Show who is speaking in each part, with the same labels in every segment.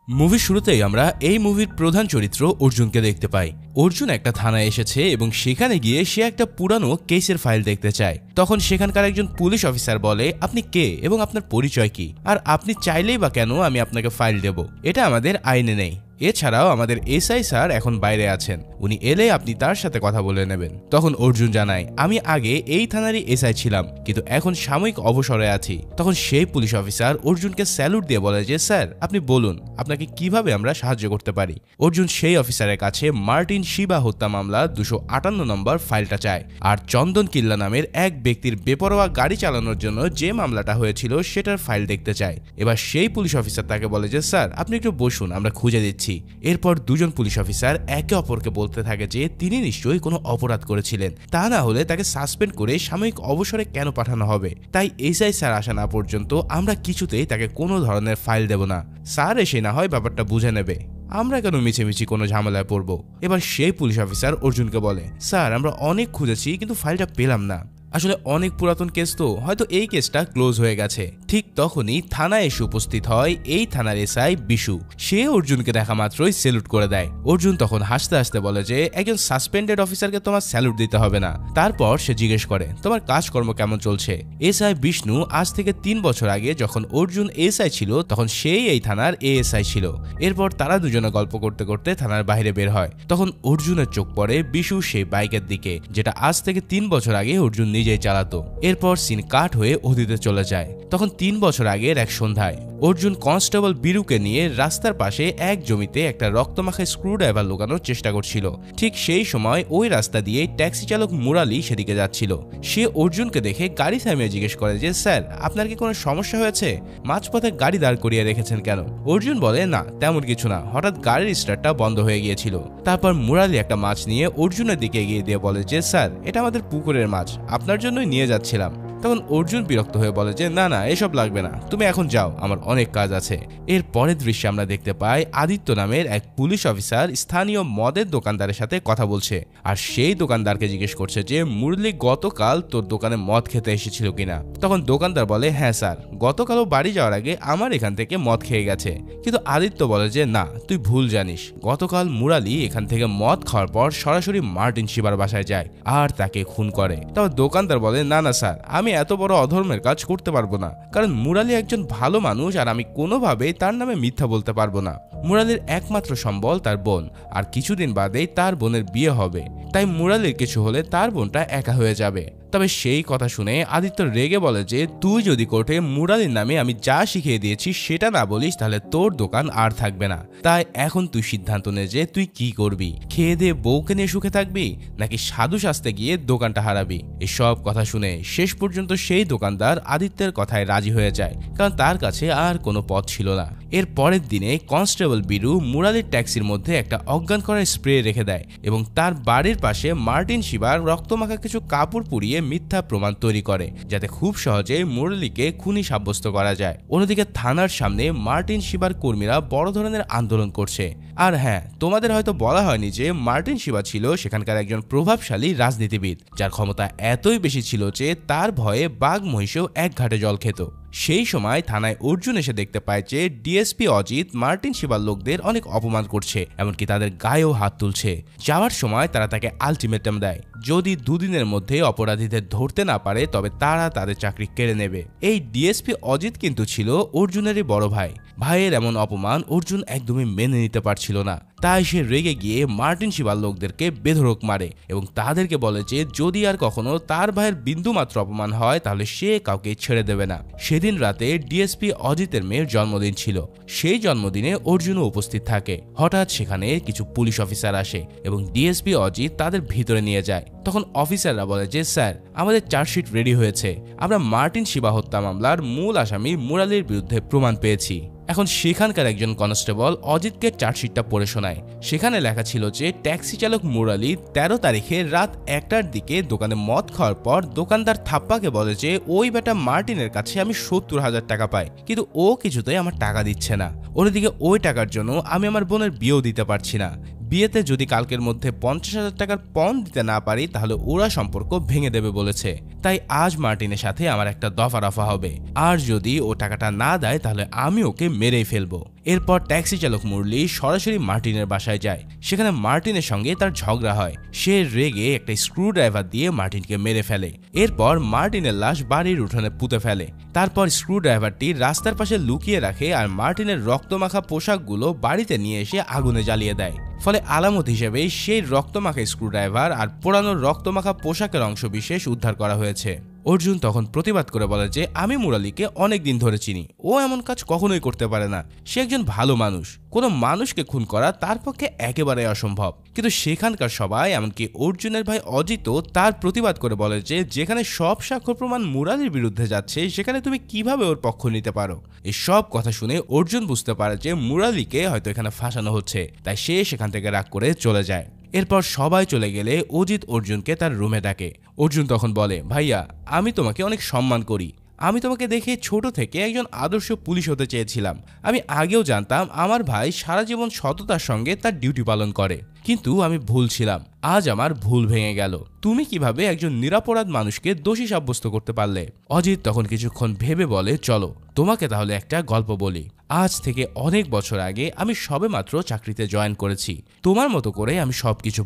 Speaker 1: মুভির শুরুতেই আমরা এই মুভির প্রধান চরিত্র অর্জুনকে দেখতে পাই। অর্জুন একটা থানায় এসেছে এবং সেখানে গিয়ে সে একটা পুরানো কেসের ফাইল দেখতে চায়। তখন সেখানকার একজন পুলিশ অফিসার বলে, আপনি কে এবং আপনার পরিচয় কি, আর আপনি চাইলেই বা কেন আমি আপনাকে ফাইল দেব, এটা আমাদের আইনে নেই। এছাড়াও আমাদের এসআই স্যার এখন বাইরে আছেন, উনি এলে আপনি তার সাথে কথা বলে নেবেন। তখন অর্জুন জানায়, আমি আগে এই থানারই এসআই ছিলাম, কিন্তু এখন সাময়িক অবসরে আছি। তখন সেই পুলিশ অফিসার অর্জুনকে স্যালুট দিয়ে বলে যে, স্যার আপনি বলুন আপনাকে কিভাবে আমরা সাহায্য করতে পারি। অর্জুন সেই অফিসারের কাছে মার্টিন শিবা হত্যা মামলা 258 নম্বর ফাইলটা চায়, আর চন্দন কিল্লা নামের এক ব্যক্তির বেপরোয়া গাড়ি চালানোর জন্য যে মামলাটা হয়েছিল সেটার ফাইল দেখতে চায়। এবার সেই পুলিশ অফিসার তাকে বলে যে, স্যার আপনি একটু বসুন, আমরা খুঁজে দিচ্ছি। এরপর দুজন পুলিশ অফিসার একে অপরকে বলতে থাকে যে তিনি নিশ্চয়ই কোনো অপরাধ করেছিলেন, তা না হলে তাকে সাসপেন্ড করে সাময়িক অবসরে কেন পাঠানো হবে। তাই এসআই স্যার আসা না পর্যন্ত আমরা কিছুতেই তাকে কোনো ধরনের ফাইল দেব না। স্যার এসে না হয় ব্যাপারটা বুঝে নেবে, আমরা কেন মিছিমিছি কোনো ঝামেলায় পড়ব। এবার সেই পুলিশ অফিসার অর্জুনকে বলে, স্যার আমরা অনেক খুঁজেছি কিন্তু ফাইলটা পেলাম না, আসলে অনেক পুরাতন কেস তো, হয়তো এই কেসটা ক্লোজ হয়ে গেছে। ঠিক তখনই থানায় এসে উপস্থিত হয় এই থানার এসআই বিশু। সে অর্জুনকে দেখা মাত্রই স্যালুট করে দেয়। অর্জুন তখন হাসতে হাসতে বলে যে, একজন সাসপেন্ডেড অফিসারকে তোমার স্যালুট দিতে হবে না। তারপর সে জিজ্ঞেস করে, তোমার কাজকর্ম কেমন চলছে। এসআই বিষ্ণু আজ থেকে 3 বছর আগে যখন অর্জুন এসআই ছিল তখন সেই এই থানার এএসআই ছিল। এরপর তারা দুজনে গল্প করতে করতে থানার বাইরে বের হয়। তখন অর্জুনের চোখ পড়ে বিশু সেই বাইকের দিকে, যেটা আজ থেকে 3 বছর আগে অর্জুন নিজেই চালাতো। এরপর সিন কাট হয়ে অতীতে চলে যায়। তখন 3 বছর আগের এক সন্ধ্যায় অর্জুন কনস্টেবল বীরুকে নিয়ে রাস্তার পাশে এক জমিতে একটা রক্তমাখা স্ক্রুড্রাইভার লুকানোর চেষ্টা করছিল। ঠিক সেই সময় ওই রাস্তা দিয়ে ট্যাক্সি চালক মুরালি সেদিকে যাচ্ছিল। সে অর্জুনকে দেখে গাড়ি থামিয়ে জিজ্ঞেস করে যে, স্যার আপনার কি কোনো সমস্যা হয়েছে, মাঝপথে গাড়ি দাঁড় করিয়ে রেখেছেন কেন। অর্জুন বলে, না তেমন কিছু না, হঠাৎ গাড়ির স্টার্টটা বন্ধ হয়ে গিয়েছিল। তারপর মুরালি একটা মাছ নিয়ে অর্জুনের দিকে এগিয়ে দিয়ে বলে যে, স্যার এটা আমাদের পুকুরের মাছ, আপনার জন্যই নিয়ে যাচ্ছিলাম। তখন অর্জুন বিরক্ত হয়ে বলে যে, না না এসব লাগবে না, তুমি এখন যাও, আমার অনেক কাজ আছে। এর পরের দৃশ্যে আমরা দেখতে পাই আদিত্য নামের এক পুলিশ অফিসার স্থানীয় মদের দোকানদারের সাথে কথা বলছে, আর সেই দোকানদারকে জিজ্ঞেস করছে যে, মুরলি গতকাল তোর দোকানে মদ খেতে এসেছিল কিনা। তখন দোকানদার বলে, হ্যাঁ স্যার, গতকালও বাড়ি যাওয়ার আগে আমার এখান থেকে মদ খেয়ে গেছে। কিন্তু আদিত্য বলে যে, না তুই ভুল জানিস, গতকাল মুরালি এখান থেকে মদ খাওয়ার পর সরাসরি মার্টিন শিবার বাসায় যায় আর তাকে খুন করে। তবে দোকানদার বলে, না না স্যার, আমি এত বড় অধর্মের কাজ করতে পারবো না, কারণ মুরালি একজন ভালো মানুষ আর আমি কোনোভাবেই তার নামে মিথ্যা বলতে পারবো না। মুরালির একমাত্র সম্বল তার বোন, আর কিছুদিন বাদেই তার বোনের বিয়ে হবে, তাই মুরালির কিছু হলে তার বোনটা একা হয়ে যাবে। তবে সেই কথা শুনে আদিত্য রেগে বলে যে, তুই যদি কোর্টে মুরালির নামে আমি যা শিখিয়ে দিয়েছি সেটা না বলিস তাহলে তোর দোকান আর থাকবে না। তাই এখন তুই সিদ্ধান্ত নে যে তুই কি করবি, খেয়ে দিয়ে বউকে নিয়ে সুখে থাকবি নাকি সাধু সাজতে গিয়ে দোকানটা হারাবি। এসব কথা শুনে শেষ পর্যন্ত সেই দোকানদার আদিত্যের কথায় রাজি হয়ে যায়, কারণ তার কাছে আর কোনো পথ ছিল না। এর পরের দিনে কনস্টেবল বীরু মুরালির ট্যাক্সির মধ্যে একটা অজ্ঞান করার স্প্রে রেখে দেয় এবং তার বাড়ির পাশে মার্টিন শিবার রক্তমাখা কিছু কাপড় পুড়িয়ে মিথ্যা প্রমাণ তৈরি করে, যাতে খুব সহজে মুরলিকে খুনি সাব্যস্ত করা যায়। অন্যদিকে থানার সামনে মার্টিন শিবার কর্মীরা বড় ধরনের আন্দোলন করছে। আর হ্যাঁ, তোমাদের হয়তো বলা হয়নি যে মার্টিন শিবা ছিল সেখানকার একজন প্রভাবশালী রাজনীতিবিদ, যার ক্ষমতা এতই বেশি ছিল যে তার ভয়ে বাঘ মহিষেও এক ঘাটে জল খেত। সেই সময় থানায় অর্জুন এসে দেখতে পায় যে ডিএসপি অজিত মার্টিন শিবার লোকদের অনেক অপমান করছে, এমনকি তাদের গায়েও হাত তুলছে। যাওয়ার সময় তারা তাকে আলটিমেটাম দেয়, যদি 2 দিনের মধ্যে অপরাধীদের ধরতে না পারে তবে তারা তাদের চাকরি কেড়ে নেবে। এই ডিএসপি অজিত কিন্তু ছিল অর্জুনেরই বড় ভাই। ভাইয়ের এমন অপমান অর্জুন একদমই মেনে নিতে পারছিল না, তাই সে রেগে গিয়ে মার্টিন শিবার লোকদেরকে বেধড়ক মারে এবং তাদেরকে বলে যে যদি আর কখনো তার ভাইয়ের বিন্দুমাত্র অপমান হয় তাহলে সে কাউকে ছেড়ে দেবে না। সেদিন রাতে ডিএসপি অজিতের মেয়ের জন্মদিন ছিল, সেই জন্মদিনে অর্জুনও উপস্থিত থাকে। হঠাৎ সেখানে কিছু পুলিশ অফিসার আসে এবং ডিএসপি অজিত তাদের ভিতরে নিয়ে যায়। তখন অফিসাররা বলে যে, স্যার আমাদের চার্জশিট রেডি হয়েছে, আমরা মার্টিন শিবা হত্যা মামলার মূল আসামি মুরালির বিরুদ্ধে প্রমাণ পেয়েছি। এখন সেখানকার একজন কনস্টেবল অজিতকে চার্জশিটটা পড়ে শোনায়। সেখানে লেখা ছিল যে ট্যাক্সি চালক মুরালি 13 তারিখে রাত 1টার দিকে দোকানে মদ খাওয়ার পর দোকানদার থাপ্পাকে বলে যে ওই বেটা মার্টিনের কাছে আমি 70,000 টাকা পাই, কিন্তু ও কিছুতেই আমার টাকা দিচ্ছে না। অন্যদিকে ওই টাকার জন্য আমি আমার বোনের বিয়েও দিতে পারছি না, বিয়েতে যদি কালকের মধ্যে 50,000 টাকার পণ দিতে না পারি তাহলে ওরা সম্পর্ক ভেঙে দেবে বলেছে। তাই আজ মার্টিনের সাথে আমার একটা দফারফা হবে, আর যদি ও টাকাটা না দেয় তাহলে আমি ওকে মেরেই ফেলবো। এরপর ট্যাক্সি চালক মুরলি সরাসরি মার্টিনের বাসায় যায়। সেখানে মার্টিনের সঙ্গে তার ঝগড়া হয়। সে রেগে একটা স্ক্রু ড্রাইভার দিয়ে মার্টিনকে মেরে ফেলে। এরপর মার্টিনের লাশ বাড়ির উঠোনে পুঁতে ফেলে। তারপর স্ক্রু ড্রাইভারটি রাস্তার পাশে লুকিয়ে রাখে আর মার্টিনের রক্তমাখা পোশাকগুলো বাড়িতে নিয়ে এসে আগুনে জ্বালিয়ে দেয়। ফলে আলামত হিসেবে সেই রক্তমাখা স্ক্রু ড্রাইভার আর পোড়ানো রক্তমাখা পোশাকের অংশ বিশেষ উদ্ধার করা হয়েছে। অর্জুন তখন প্রতিবাদ করে বলে যে আমি মুরালিকে অনেক দিন ধরে চিনি, ও এমন কাজ কখনোই করতে পারে না। সে একজন ভালো মানুষ, কোনো মানুষকে খুন করা তার পক্ষে একেবারে অসম্ভব। কিন্তু সেখানকার সবাই, এমনকি অর্জুনের ভাই অজিতও তার প্রতিবাদ করে বলে যে যেখানে সব সাক্ষ্য প্রমাণ মুরালির বিরুদ্ধে যাচ্ছে সেখানে তুমি কিভাবে ওর পক্ষ নিতে পারো। এই সব কথা শুনে অর্জুন বুঝতে পারে যে মুরালিকে হয়তো এখানে ফাঁসানো হচ্ছে, তাই সে সেখান থেকে রাগ করে চলে যায়। এরপর সবাই চলে গেলে অজিত অর্জুনকে তার রুমে ডাকে। অর্জুন তখন বলে, ভাইয়া আমি তোমাকে অনেক সম্মান করি, আমি তোমাকে দেখে ছোট থেকে একজন আদর্শ পুলিশ হতে চেয়েছিলাম। আমি আগেও জানতাম আমার ভাই সারা জীবন সততার সঙ্গে তার ডিউটি পালন করে, কিন্তু আমি ভুল ছিলাম। আজ আমার ভুল ভেঙে গেল। তুমি কিভাবে একজন নিরপরাধ মানুষকে দোষী সাব্যস্ত করতে পারলে? অজিত তখন কিছুক্ষণ ভেবে বলে, চলো তোমাকে তাহলে একটা গল্প বলি। আজ থেকে অনেক বছর আগে আমি সবেমাত্র চাকরিতে জয়েন করেছি। তোমার মতো করে আমি সবকিছু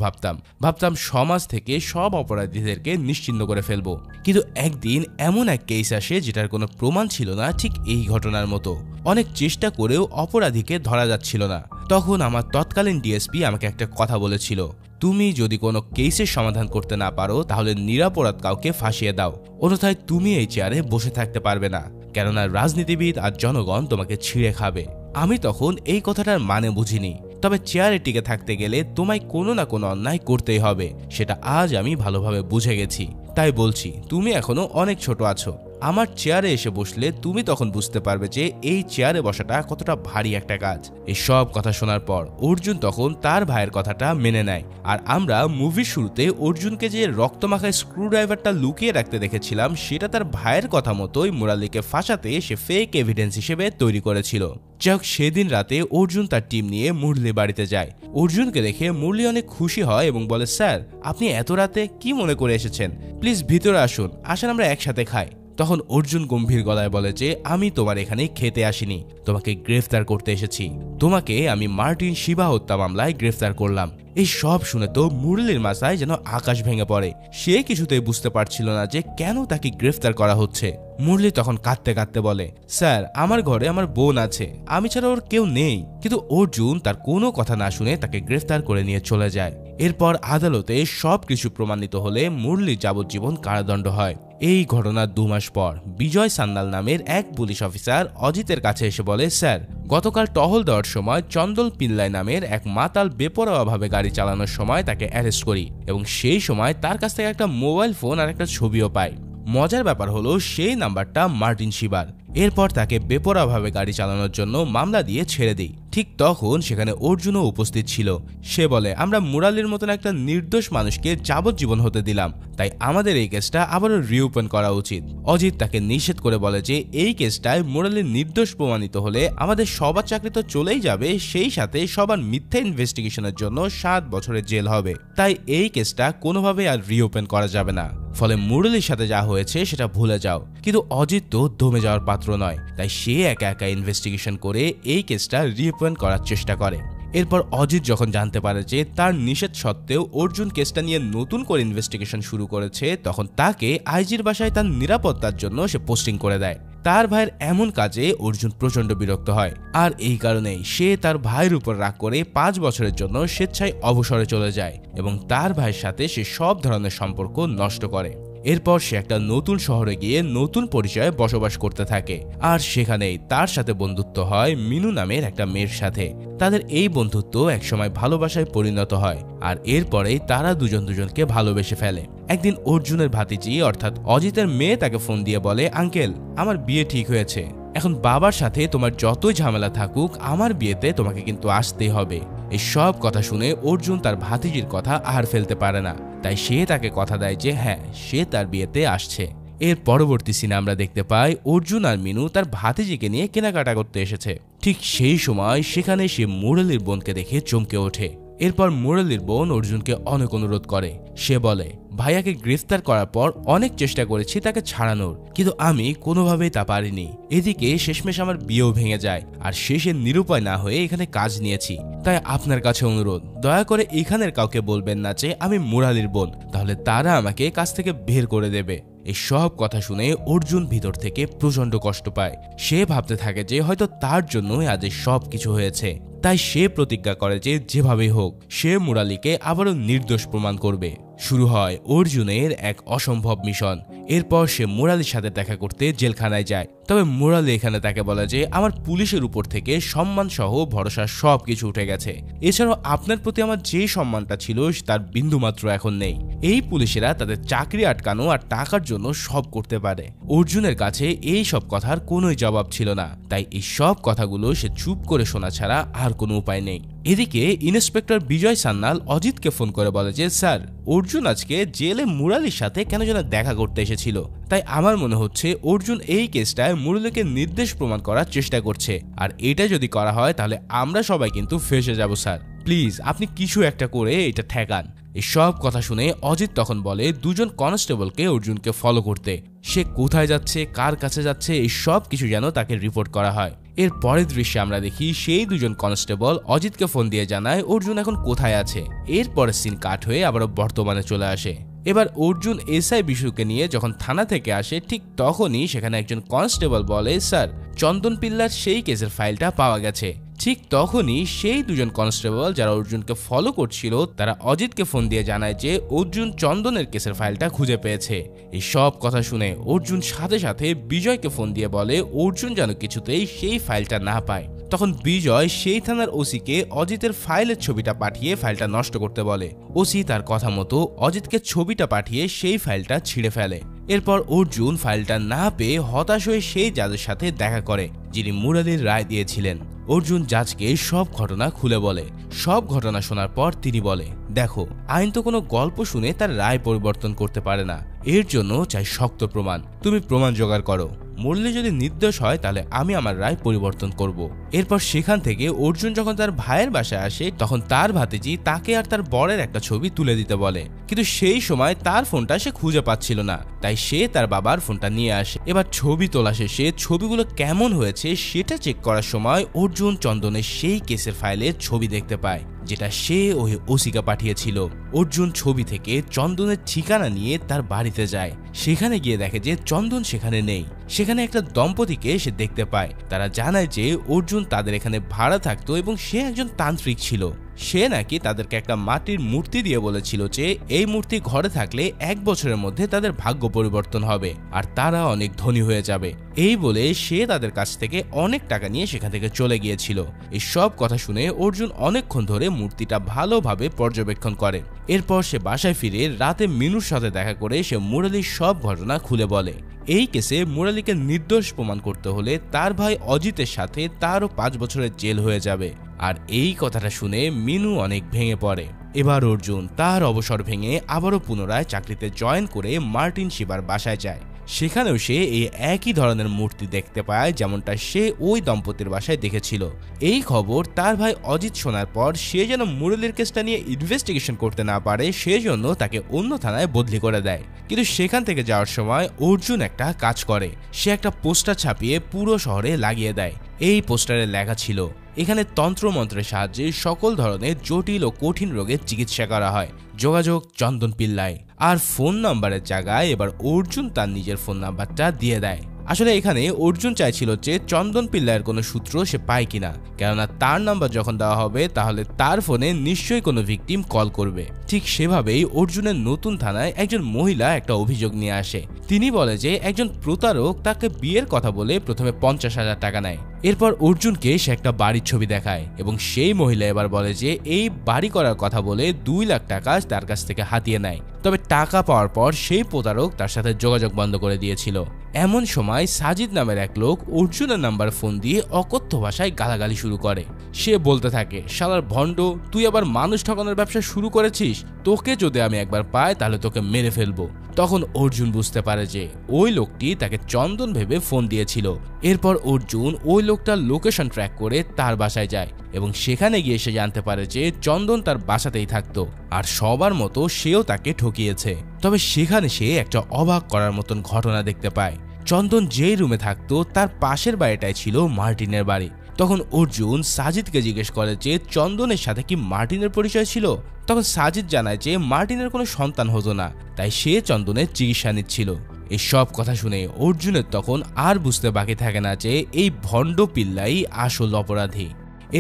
Speaker 1: ভাবতাম সমাজ থেকে সব অপরাধীদেরকে নিশ্চিহ্ন করে ফেলবো। কিন্তু একদিন এমন এক কেস আসে যেটার কোনো প্রমাণ ছিল না, ঠিক এই ঘটনার মতো। অনেক চেষ্টা করেও অপরাধীকে ধরা যাচ্ছিল না। তখন আমার তৎকালীন ডিএসপি আমাকে একটা কথা বলেছিল, তুমি যদি কোনো কেসের সমাধান করতে না পারো তাহলে নিরপরাধ কাউকে ফাঁসিয়ে দাও, অন্যথায় তুমি এই চেয়ারে বসে থাকতে পারবে না, কেননা রাজনীতিবিদ আর জনগণ তোমাকে ছিঁড়ে খাবে। আমি তখন এই কথাটার মানে বুঝিনি, তবে চেয়ারে টিকে থাকতে গেলে তোমায় কোনো না কোনো অন্যায় করতেই হবে, সেটা আজ আমি ভালোভাবে বুঝে গেছি। তাই বলছি, তুমি এখনো অনেক ছোট আছো। আমার চেয়ারে এসে বসলে তুমি তখন বুঝতে পারবে যে এই চেয়ারে বসাটা কতটা ভারী একটা কাজ। এই সব কথা শোনার পর অর্জুন তখন তার ভাইয়ের কথাটা মেনে নেয়। আর আমরা মুভির শুরুতে অর্জুনকে যে রক্তমাখায় স্ক্রু ড্রাইভারটা লুকিয়ে রাখতে দেখেছিলাম, সেটা তার ভাইয়ের কথা মতোই মুরালিকে ফাঁসাতে সে ফেক এভিডেন্স হিসেবে তৈরি করেছিল। যাই হোক, সেদিন রাতে অর্জুন তার টিম নিয়ে মুরলি বাড়িতে যায়। অর্জুনকে দেখে মুরলি অনেক খুশি হয় এবং বলে, স্যার আপনি এত রাতে কি মনে করে এসেছেন? প্লিজ ভিতরে আসুন, আমরা একসাথে খাই। তখন অর্জুন গম্ভীর গলায় বলে যে আমি তোমার এখানে খেতে আসিনি, তোমাকে গ্রেফতার করতে এসেছি। তোমাকে আমি মার্টিন শিবা হত্যা মামলায় গ্রেফতার করলাম। এই সব শুনে তো মুরলির মাথায় যেন আকাশ ভেঙে পড়ে। সে কিছুতেই বুঝতে পারছিল না যে কেন তাকে গ্রেফতার করা হচ্ছে। মুরলি তখন কাঁদতে কাঁদতে বলে, স্যার আমার ঘরে আমার বোন আছে, আমি ছাড়া ওর কেউ নেই। কিন্তু অর্জুন তার কোনো কথা না শুনে তাকে গ্রেফতার করে নিয়ে চলে যায়। এরপর আদালতে সবকিছু প্রমাণিত হলে মুরলির যাবজ্জীবন কারাদণ্ড হয়। এই ঘটনার 2 মাস পর বিজয় সান্যাল নামের এক পুলিশ অফিসার অজিতের কাছে এসে বলে, স্যার গতকাল টহল দেওয়ার সময় চন্দল পিল্লাই নামের এক মাতাল বেপরোয়াভাবে গাড়ি চালানোর সময় তাকে অ্যারেস্ট করি এবং সেই সময় তার কাছ থেকে একটা মোবাইল ফোন আর একটা ছবিও পাই। মজার ব্যাপার হলো সেই নাম্বারটা মার্টিন শিবার। এরপর তাকে বেপরোয়াভাবে গাড়ি চালানোর জন্য মামলা দিয়ে ছেড়ে দিই। ঠিক তখন সেখানে অর্জুনও উপস্থিত ছিল। সে বলে, আমরা মুরালির মতন একটা নির্দোষ মানুষকে যাবজ্জীবন হতে দিলাম, তাই আমাদের এই কেসটা আবারও রিওপেন করা উচিত। অজিত তাকে নিষেধ করে বলে যে এই কেসটায় মুরালি নির্দোষ প্রমাণিত হলে আমাদের সবার চাকরি তো চলেই যাবে, সেই সাথে সবার মিথ্যা ইনভেস্টিগেশনের জন্য 7 বছরের জেল হবে। তাই এই কেসটা কোনোভাবে আর রিওপেন করা যাবে না। ফলে মুরালির সাথে যা হয়েছে সেটা ভুলে যাও। কিন্তু অজিত তো দমে যাওয়ার পাত্র নয়, তাই সে একা একা ইনভেস্টিগেশন করে এই কেসটা রিওপেন করার চেষ্টা করে। এরপর অজিত যখন জানতে পারে যে তার নিষেধ সত্ত্বেও অর্জুন কেসটা নিয়ে নতুন করে ইনভেস্টিগেশন শুরু করেছে, তখন তাকে আইজির বাসায় তার নিরাপত্তার জন্য সে পোস্টিং করে দেয়। তার ভাইয়ের এমন কাজে অর্জুন প্রচন্ড বিরক্ত হয়, আর এই কারণেই সে তার ভাইয়ের উপর রাগ করে 5 বছরের জন্য স্বেচ্ছায় অবসরে চলে যায় এবং তার ভাইয়ের সাথে সে সব ধরনের সম্পর্ক নষ্ট করে। এরপর সে একটা নতুন শহরে গিয়ে নতুন পরিচয়ে বসবাস করতে থাকে, আর সেখানেই তার সাথে বন্ধুত্ব হয় মিনু নামের একটা মেয়ের সাথে। তাদের এই বন্ধুত্ব একসময় ভালোবাসায় পরিণত হয়, আর এরপরেই তারা দুজনকে ভালোবেসে ফেলে। একদিন অর্জুনের ভাতিজি অর্থাৎ অজিতের মেয়ে তাকে ফোন দিয়ে বলে, আঙ্কেল আমার বিয়ে ঠিক হয়েছে, এখন বাবার সাথে তোমার যতই ঝামেলা থাকুক আমার বিয়েতে তোমাকে কিন্তু আসতেই হবে। এই সব কথা শুনে অর্জুন তার ভাতিজির কথা আর ফেলতে পারে না, তাই সে তাকে কথা দেয় যে হ্যাঁ সে তার বিয়েতে আসছে। এর পরবর্তী সিনে আমরা দেখতে পাই অর্জুন আর মিনু তার ভাতিজিকে নিয়ে কেনাকাটা করতে এসেছে। ঠিক সেই সময় সেখানে সে মুরালির বোনকে দেখে চমকে ওঠে। এরপর মুরালির বোন অর্জুনকে অনেক অনুরোধ করে। সে বলে, ভাইয়াকে গ্রেফতার করার পর অনেক চেষ্টা করেছি তাকে ছাড়ানোর, কিন্তু আমি কোনোভাবেই তা পারিনি। এদিকে শেষমেশ আমার বিয়েও ভেঙে যায়, আর শেষে নিরুপায় না হয়ে এখানে কাজ নিয়েছি। তাই আপনার কাছে অনুরোধ, দয়া করে এখানের কাউকে বলবেন না যে আমি মুরালির বোন, তাহলে তারা আমাকে কাজ থেকে বের করে দেবে। এই সব কথা শুনে অর্জুন ভিতর থেকে প্রচন্ড কষ্ট পায়। সে ভাবতে থাকে যে হয়তো তার জন্যই আজ সব কিছু হয়েছে। তাই সে প্রতিজ্ঞা করে যে যেভাবেই হোক সে মুরালিকে আবারও নির্দোষ প্রমাণ করবে। শুরু হয় অর্জুনের এক অসম্ভব মিশন। এরপর সে মুরালির সাথে দেখা করতে জেলখানায় যায়। তবে মুরালি এখানে তাকে বলে যে আমার পুলিশের উপর থেকে সম্মান সহ ভরসা সবকিছু উঠে গেছে। এছাড়াও আপনার প্রতি আমার যে সম্মানটা ছিল তার বিন্দুমাত্র এখন নেই। এই পুলিশেরা তাদের চাকরি আটকানো আর টাকার জন্য সব করতে পারে। অর্জুনের কাছে এই সব কথার কোনোই জবাব ছিল না, তাই এই সব কথাগুলো সে চুপ করে শোনা ছাড়া আর কোনো উপায় নেই। এদিকে ইন্সপেক্টর বিজয় সান্যাল অজিতকে ফোন করে বলে যে স্যার, অর্জুন আজকে জেলে মুরালির সাথে কেন যেন দেখা করতে এসেছিল। তাই আমার মনে হচ্ছে অর্জুন এই কেসটায় মুরালিকে নির্দোষ প্রমাণ করার চেষ্টা করছে, আর এটা যদি করা হয় তাহলে আমরা সবাই কিন্তু ফেঁসে যাব স্যার। প্লিজ আপনি কিছু একটা করে এটা ঠেকান। এই সব কথা শুনে অজিত তখন বলে দুজন কনস্টেবলকে অর্জুনকে ফলো করতে। সে কোথায় যাচ্ছে, কার কাছে যাচ্ছে, এই সব কিছু যেন তাকে রিপোর্ট করা হয়। এর পরের দৃশ্যে আমরা দেখি সেই দুজন কনস্টেবল অজিতকে ফোন দিয়ে জানায় অর্জুন এখন কোথায় আছে। এরপরের সিন কাট হয়ে আবারও বর্তমানে চলে আসে। এবার অর্জুন এসআই বিশুকে নিয়ে যখন থানা থেকে আসে, ঠিক তখনই সেখানে একজন কনস্টেবল বলে, স্যার চন্দন পিল্লার সেই কেসের ফাইলটা পাওয়া গেছে। ঠিক তখনই সেই দুজন কনস্টেবল যারা অর্জুনকে ফলো করছিল তারা অজিতকে ফোন দিয়ে জানায় যে অর্জুন চন্দনের কেসের ফাইলটা খুঁজে পেয়েছে। এই সব কথা শুনে অর্জুন সাথে সাথে বিজয়কে ফোন দিয়ে বলে অর্জুন যেন কিছুতেই সেই ফাইলটা না পায়। তখন বিজয় সেই থানার ওসিকে অজিতের ফাইলের ছবিটা পাঠিয়ে ফাইলটা নষ্ট করতে বলে। ওসি তার কথা মতো অজিতকে ছবিটা পাঠিয়ে সেই ফাইলটা ছিঁড়ে ফেলে। এরপর অর্জুন ফাইলটা না পেয়ে হতাশ হয়ে সেই জাজের সাথে দেখা করে যিনি মুরালির রায় দিয়েছিলেন। অর্জুন জাজকে সব ঘটনা খুলে বলে। সব ঘটনা শোনার পর তিনি বলে, দেখো আইন তো কোনো গল্প শুনে তার রায় পরিবর্তন করতে পারে না, এর জন্য চাই শক্ত প্রমাণ। তুমি প্রমাণ জোগাড় করো। মুরলি যদি নির্দোষ হয় তাহলে আমি আমার রায় পরিবর্তন করব। এরপর সেখান থেকে অর্জুন যখন তার ভাইয়ের বাসায় আসে তখন তার ভাতিজি তাকে আর তার বরের একটা ছবি তুলে দিতে বলে, কিন্তু সেই সময় তার ফোনটা সে খুঁজে পাচ্ছিল না। তাই সে তার বাবার ফোনটা নিয়ে আসে। এবার ছবি তোলা শেষে ছবিগুলো কেমন হয়েছে সেটা চেক করার সময় অর্জুন চন্দনের সেই কেসের ফাইলের ছবি দেখতে পায় যেটা সে ওই ওসিকে পাঠিয়েছিল। অর্জুন ছবি থেকে চন্দনের ঠিকানা নিয়ে তার বাড়িতে যায়। সেখানে গিয়ে দেখে যে চন্দন সেখানে নেই। সেখানে একটা দম্পতিকে সে দেখতে পায়। তারা জানায় যে অর্জুন তাদের এখানে ভাড়া থাকতো এবং সে একজন তান্ত্রিক ছিল। সে নাকি তাদেরকে একটা মাটির মূর্তি দিয়ে বলেছিল যে এই মূর্তি ঘরে থাকলে 1 বছরের মধ্যে তাদের ভাগ্য পরিবর্তন হবে আর তারা অনেক ধনী হয়ে যাবে। এই বলে সে তাদের কাছ থেকে অনেক টাকা নিয়ে সেখান থেকে চলে গিয়েছিল। এই সব কথা শুনে অর্জুন অনেকক্ষণ ধরে মূর্তিটা ভালোভাবে পর্যবেক্ষণ করে। এরপর সে বাসায় ফিরে রাতে মিনুর সাথে দেখা করে সে মুরালির সব ঘটনা খুলে বলে। এই কেসে মুরালিকে নির্দোষ প্রমাণ করতে হলে তার ভাই অজিতের সাথে তারও 5 বছরের জেল হয়ে যাবে। আর এই কথাটা শুনে মিনু অনেক ভেঙে পড়ে। এবার অর্জুন তার অবসর ভেঙে আবারও পুনরায় চাকরিতে জয়েন করে মার্টিন শিবার বাসায় যায়। সেখানেও সে এই একই ধরনের মূর্তি দেখতে পায় যেমনটা সে ওই দম্পতির বাসায় দেখেছিল। এই খবর তার ভাই অজিত শোনার পর সে যেন মুরলির কেসটা নিয়ে ইনভেস্টিগেশন করতে না পারে সেজন্য তাকে অন্য থানায় বদলি করে দেয়। কিন্তু সেখান থেকে যাওয়ার সময় অর্জুন একটা কাজ করে। সে একটা পোস্টার ছাপিয়ে পুরো শহরে লাগিয়ে দেয়। এই পোস্টারে লেখা ছিল এখানে তন্ত্রমন্ত্রের সাহায্যে সকল ধরনের জটিল ও কঠিন রোগের চিকিৎসা করা হয়, যোগাযোগ চন্দন পিল্লাই। আর ফোন নাম্বারের জায়গায় এবার অর্জুন তার নিজের ফোন নাম্বারটা দিয়ে দেয়। আসলে এখানে অর্জুন চাইছিল যে চন্দন পিল্লাইয়ের কোনো সূত্র সে পায় কিনা, কেননা তার নাম্বার যখন দেওয়া হবে তাহলে তার ফোনে নিশ্চয়ই কোনো ভিকটিম কল করবে। ঠিক সেভাবেই অর্জুনের নতুন থানায় একজন মহিলা একটা অভিযোগ নিয়ে আসে। তিনি বলে যে একজন প্রতারক তাকে বিয়ের কথা বলে প্রথমে 50,000 টাকা নেয়। এরপর অর্জুনকে সে একটা বাড়ির ছবি দেখায় এবং সেই মহিলা এবার বলে যে এই বাড়ি করার কথা বলে 2 লাখ টাকা তার কাছ থেকে হাতিয়ে নেয়। তবে টাকা পাওয়ার পর সেই প্রতারক তার সাথে যোগাযোগ বন্ধ করে দিয়েছিল। এমন সময় সাজিদ নামের এক লোক অর্জুনের নাম্বার ফোন দিয়ে অকথ্য ভাষায় গালাগালি শুরু করে। সে বলতে থাকে, শালার ভণ্ড, তুই আবার মানুষ ঠকানোর ব্যবসা শুরু করেছিস, তোকে যদি আমি একবার পাই তাহলে তোকে মেরে ফেলবো। তখন অর্জুন বুঝতে পারে যে ওই লোকটি তাকে চন্দন ভেবে ফোন দিয়েছিল। এরপর অর্জুন ওই লোকটার লোকেশন ট্র্যাক করে তার বাসায় যায় এবং সেখানে গিয়ে সে জানতে পারে যে চন্দন তার বাসাতেই থাকতো আর সবার মতো সেও তাকে ঠকিয়েছে। তবে সেখানে সে একটা অবাক করার মতন ঘটনা দেখতে পায়। চন্দন যেই রুমে থাকতো তার পাশের বাড়িটাই ছিল মার্টিনের বাড়ি। তখন অর্জুন সাজিদকে জিজ্ঞেস করে যে চন্দনের সাথে কি মার্টিনের পরিচয় ছিল। তখন সাজিদ জানায় যে মার্টিনের কোনো সন্তান হতো না, তাই সে চন্দনের চিকিৎসা নিচ্ছিল। এই সব কথা শুনে অর্জুনের তখন আর বুঝতে বাকি থাকে না যে এই ভণ্ড পিল্লাই আসল অপরাধী।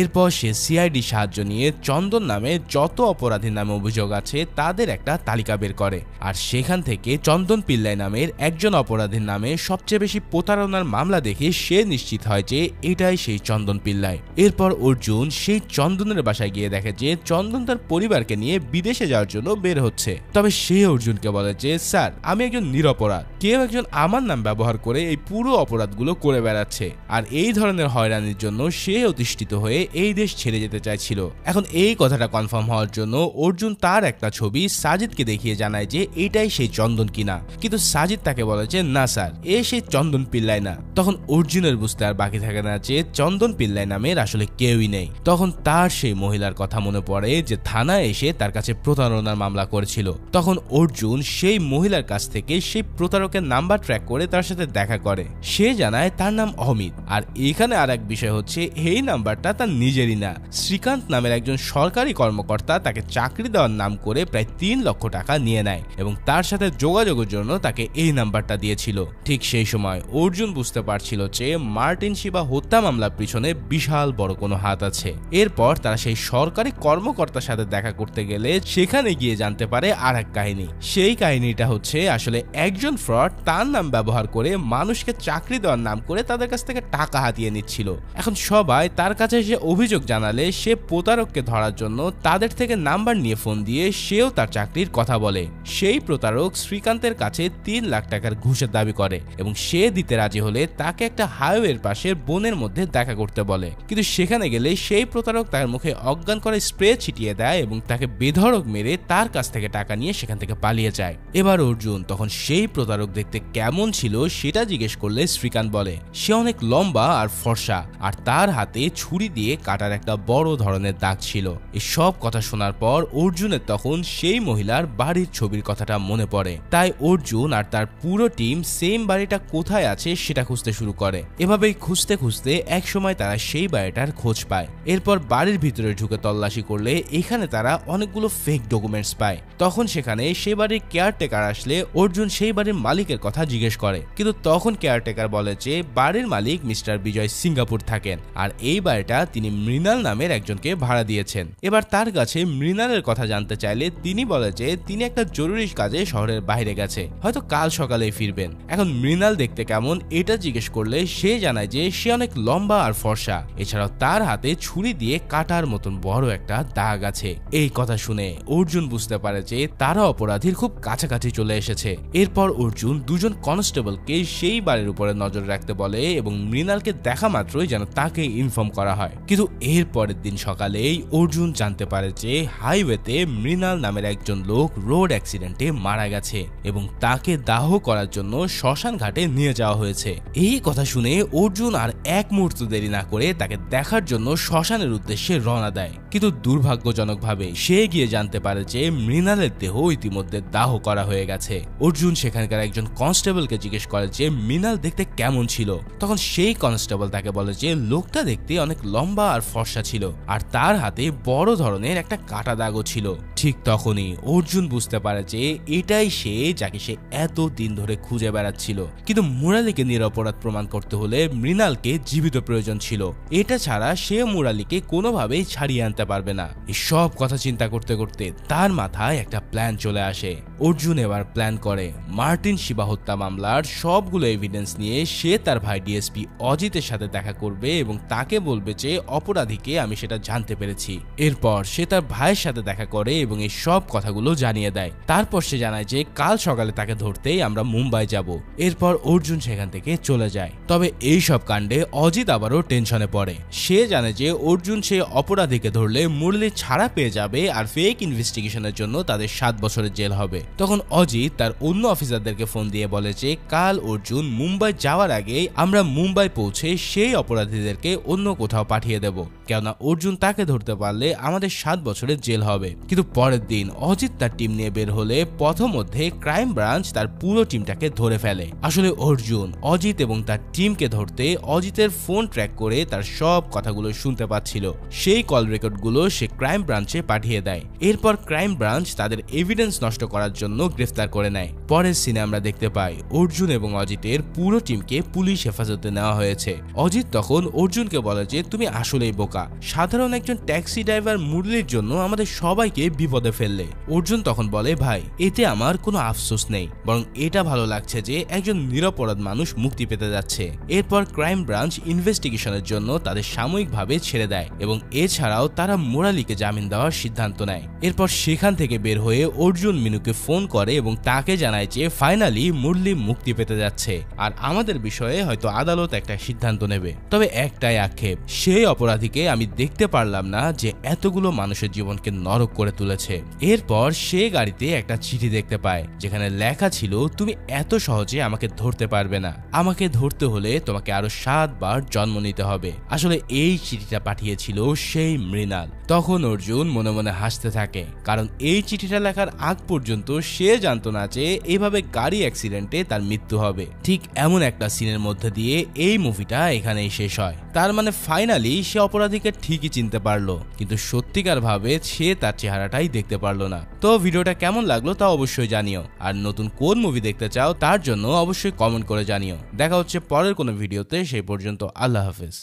Speaker 1: এরপর সে সিআইডি সাহায্য নিয়ে চন্দন নামে যত অপরাধীর নামে অভিযোগ আছে তাদের একটা তালিকা বের করে, আর সেখান থেকে চন্দন পিল্লাই নামের একজন অপরাধীর নামে সবচেয়ে বেশি প্রতারণার মামলা দেখে সে নিশ্চিত হয় যে এটাই সেই চন্দন পিল্লাই। এরপর অর্জুন সেই চন্দনের বাসায় গিয়ে দেখে যে চন্দন তার পরিবারকে নিয়ে বিদেশে যাওয়ার জন্য বের হচ্ছে। তবে সে অর্জুনকে বলে যে স্যার, আমি একজন নিরপরাধ, কেউ একজন আমার নাম ব্যবহার করে এই পুরো অপরাধগুলো করে বেড়াচ্ছে, আর এই ধরনের হয়রানির জন্য সে অতিষ্ঠিত হয়ে এই দেশ ছেড়ে যেতে চাইছিল। এখন এই কথাটা কনফার্ম হওয়ার জন্য অর্জুন তার একটা ছবি সাজিদকে দেখিয়ে জানায় যে এটাই সেই চন্দন কিনা, কিন্তু সাজিদ তাকে বলে যে না স্যার, এ সেই চন্দন পিল্লাই না। তখন অর্জুনের বুঝতে আর বাকি থাকে না যে চন্দন পিল্লাই নামের আসলে কেউই নেই। তখন তার সেই মহিলার কথা মনে পড়ে যে থানায় এসে তার কাছে প্রতারণার মামলা করেছিল। তখন অর্জুন সেই মহিলার কাছ থেকে সেই প্রতারকের নাম্বার ট্র্যাক করে তার সাথে দেখা করে। সে জানায় তার নাম অমিত, আর এখানে আর এক বিষয় হচ্ছে এই নাম্বারটা তার নিজেরই না। শ্রীকান্ত নামের একজন সরকারি কর্মকর্তা তাকে চাকরি দেওয়ার নাম করে প্রায় 3 লক্ষ টাকা নিয়ে নেয় এবং তার সাথে যোগাযোগের জন্য তাকে এই নাম্বারটা দিয়েছিল। ঠিক সেই সময় অর্জুন বুঝতে পারছিল যে মার্টিন শিবা হত্যা মামলার পিছনে বিশাল বড় কোনো হাত আছে। এরপর তারা সেই সরকারি কর্মকর্তার সাথে দেখা করতে গেলে সেখানে গিয়ে জানতে পারে আর এক কাহিনী। সেই কাহিনীটা হচ্ছে আসলে একজন ফ্রড তার নাম ব্যবহার করে মানুষকে চাকরি দেওয়ার নাম করে তাদের কাছ থেকে টাকা হাতিয়ে নিচ্ছিল। এখন সবাই তার কাছে এসে অভিযোগ জানালে সে প্রতারককে ধরার জন্য তাদের থেকে নাম্বার নিয়ে ফোন দিয়ে সেও তার চাকরির কথা বলে। সেই প্রতারক শ্রীকান্তের কাছে 3 লাখ টাকার ঘুষের দাবি করে এবং সে দিতে রাজি হলে তাকে একটা হাইওয়ের পাশের বনের মধ্যে দেখা করতে বলে। কিন্তু সেখানে গেলে সেই প্রতারক তার মুখে অজ্ঞান করে স্প্রে ছিটিয়ে দেয় এবং তাকে বেধড়ক মেরে তার কাছ থেকে টাকা নিয়ে সেখান থেকে পালিয়ে যায়। এবার অর্জুন তখন সেই প্রতারক দেখতে কেমন ছিল সেটা জিজ্ঞেস করলে শ্রীকান্ত বলে সে অনেক লম্বা আর ফর্সা, আর তার হাতে ছুরি দিয়ে কাটার একটা বড় ধরনের দাগ ছিল। এই সব কথা শোনার পর অর্জুনের তখন সেই মহিলার বাড়ির ছবির কথাটা মনে পড়ে। তাই অর্জুন আর তার পুরো টিম সেম বাড়িটা কোথায় আছে সেটা খুঁজতে শুরু করে। এভাবেই খুঁজতে খুঁজতে এক সময় তারা সেই বাড়িটার খোঁজ পায়। এরপর বাড়ির ভিতরে ঢুকে তল্লাশি করলে এখানে তারা অনেকগুলো ফেক ডকুমেন্টস পায়। তখন সেখানে সেই বাড়ির কেয়ারটেকার আসলে অর্জুন সেই বাড়ির মালিকের কথা জিজ্ঞেস করে, কিন্তু তখন কেয়ারটেকার বলে যে বাড়ির মালিক মিস্টার বিজয় সিঙ্গাপুর থাকেন, আর এই বাড়িটা তিনি মৃণাল নামের একজনকে ভাড়া দিয়েছেন। এবার তার কাছে মৃণালের কথা জানতে চাইলে তিনি বলে যে তিনি একটা জরুরি কাজে শহরের বাইরে গেছে, হয়তো কাল সকালেই ফিরবেন। এখন মৃণাল দেখতে কেমন এটা জিজ্ঞেস করলে সে জানায় যে সে অনেক লম্বা আর ফর্সা, এছাড়াও তার হাতে ছুরি দিয়ে কাটার মতন বড় একটা দাগ আছে। এই কথা শুনে অর্জুন বুঝতে পারে যে তারা অপরাধীর খুব কাছাকাছি চলে এসেছে। এরপর অর্জুন দুজন কনস্টেবলকে সেই বাড়ির উপরে নজর রাখতে বলে এবং মৃণালকে দেখা মাত্রই যেন তাকে ইনফর্ম করা হয়। কিন্তু এর পরের দিন সকালেই অর্জুন জানতে পারে যে হাইওয়েতে মৃণাল নামের একজন লোক রোড অ্যাক্সিডেন্টে মারা গেছে এবং তাকে দাহ করার জন্য শ্মশান ঘাটে নিয়ে যাওয়া হয়েছে। এই কথা শুনে অর্জুন আর এক মুহূর্ত দেরি না করে তাকে দেখার জন্য শ্মশানের উদ্দেশ্যে রওনা দেয়। কিন্তু দুর্ভাগ্যজনকভাবে সে গিয়ে জানতে পারে যে মৃণালের দেহ ইতিমধ্যে দাহ করা হয়ে গেছে। অর্জুন সেখানকার একজন কনস্টেবলকে জিজ্ঞেস করে যে মৃণাল দেখতে কেমন ছিল। তখন সেই কনস্টেবল তাকে বলে যে লোকটা দেখতে অনেক লম্বা আর ফর্সা ছিল, আর তার হাতে বড় ধরনের একটা কাটা দাগও ছিল। ঠিক তখনই অর্জুন বুঝতে পারে যে এটাই সে যাকে সে এত দিন ধরে খুঁজে বেড়াচ্ছিল। কিন্তু মুরালিকে নিরপরাধ প্রমাণ করতে হলে মৃণালকে জীবিত প্রয়োজন ছিল, এটা ছাড়া সে মুরালিকে কোনোভাবেই ছাড়িয়ে আনতে পারবে না। এই সব কথা চিন্তা করতে করতে তার মাথায় একটা প্ল্যান চলে আসে। অর্জুন এবার প্ল্যান করে মার্টিন শিবা হত্যা মামলার সবগুলো এভিডেন্স নিয়ে সে তার ভাই ডিএসপি অজিতের সাথে দেখা করবে এবং তাকে বলবে যে অপরাধীকে আমি সেটা জানতে পেরেছি। এরপর সে তার ভাইয়ের সাথে দেখা করে এবং এই সব কথাগুলো জানিয়ে দেয়। তারপর সে জানায় যে কাল সকালে তাকে ধরতেই আমরা মুম্বাই যাব। এরপর অর্জুন সেখান থেকে চলে যায়। তবে এই সব কাণ্ডে অজিত আবারও টেনশনে পড়ে। সে জানে যে অর্জুন সে অপরাধীকে ধরলে মুরলি ছাড়া পেয়ে যাবে আর ফেক ইনভেস্টিগেশনের জন্য তাদের 7 বছরের জেল হবে। তখন অজিত তার অন্য অফিসারদেরকে ফোন দিয়ে বলে যে কাল অর্জুন মুম্বাই যাওয়ার আগে আমরা মুম্বাই পৌঁছে সেই অপরাধীদেরকে অন্য কোথাও পাঠিয়ে দেব, কেননা অর্জুন তাকে ধরতে পারলে আমাদের 7 বছরের জেল হবে। কিন্তু পরের দিন অজিত তার টিম নিয়ে বের হলে পথমধ্যে ক্রাইম ব্রাঞ্চ তার পুরো টিমটাকে ধরে ফেলে। আসলে অর্জুন অজিত এবং তার টিমকে ধরতে অজিতের ফোন ট্র্যাক করে তার সব কথাগুলো শুনতে পাচ্ছিল। সেই কল রেকর্ডগুলো সে ক্রাইম ব্রাঞ্চে পাঠিয়ে দেয়। এরপর ক্রাইম ব্রাঞ্চ তাদের এভিডেন্স নষ্ট করার জন্য গ্রেফতার করে নেয়। পরের সিনে আমরা দেখতে পাই অর্জুন এবং অজিতের পুরো টিমকে পুলিশ হেফাজতে নেওয়া হয়েছে। অজিত তখন অর্জুনকে বলে যে তুমি আসলেই বোকা, সাধারণ একজন ট্যাক্সি ড্রাইভার মুরলির জন্য আমাদের সবাইকে বিপদে ফেললে। অর্জুন তখন বলে ভাই এতে আমার কোনো আফসোস নেই, বরং এটা ভালো লাগছে যে একজন নিরপরাধ মানুষ মুক্তি পেতে যাচ্ছে। এরপর ক্রাইম ব্রাঞ্চ ইনভেস্টিগেশনের জন্য তাদের সাময়িকভাবে ছেড়ে দেয় এবং এছাড়াও তারা মোরালিকে জামিন দেওয়ার সিদ্ধান্ত নেয়। এরপর সেখান থেকে বের হয়ে অর্জুন মিনুকে ফোন করে এবং তাকে জানায় যে ফাইনালি মুরলি মুক্তি পেতে যাচ্ছে আর আমাদের বিষয়ে হয়তো আদালত একটা সিদ্ধান্ত নেবে। তবে একটাই আক্ষেপ, সেই অপরাধীকে আমি দেখতে পারলাম না যে এতগুলো মানুষের জীবনকে নরক করে তুলেছে। এরপর সে গাড়িতে একটা চিঠি দেখতে পায় যেখানে লেখা ছিল তুমি এত সহজে আমাকে ধরতে পারবে না, আমাকে ধরতে হলে তোমাকে আরো 7 বার জন্ম নিতে হবে। আসলে এই চিঠিটা পাঠিয়েছিল সেই মৃণাল। তখন অর্জুন মনে মনে হাসতে থাকে, কারণ এই চিঠিটা লেখার আগ পর্যন্ত সে জানতো না যে এভাবে গাড়ি অ্যাক্সিডেন্টে তার মৃত্যু হবে। ঠিক এমন একটা সিনের মধ্যে দিয়ে এই মুভিটা এখানেই শেষ হয়। তার মানে ফাইনালি সে অপরাধীকে ঠিকই চিনতে পারলো, কিন্তু সত্যিকার ভাবে সে তার চেহারাটাই দেখতে পারলো না। তো ভিডিওটা কেমন লাগলো তা অবশ্যই জানিও, আর নতুন কোন মুভি দেখতে চাও তার জন্য অবশ্যই কমেন্ট করে জানিও। দেখা হচ্ছে পরের কোনো ভিডিওতে, সেই পর্যন্ত আল্লাহ হাফেজ।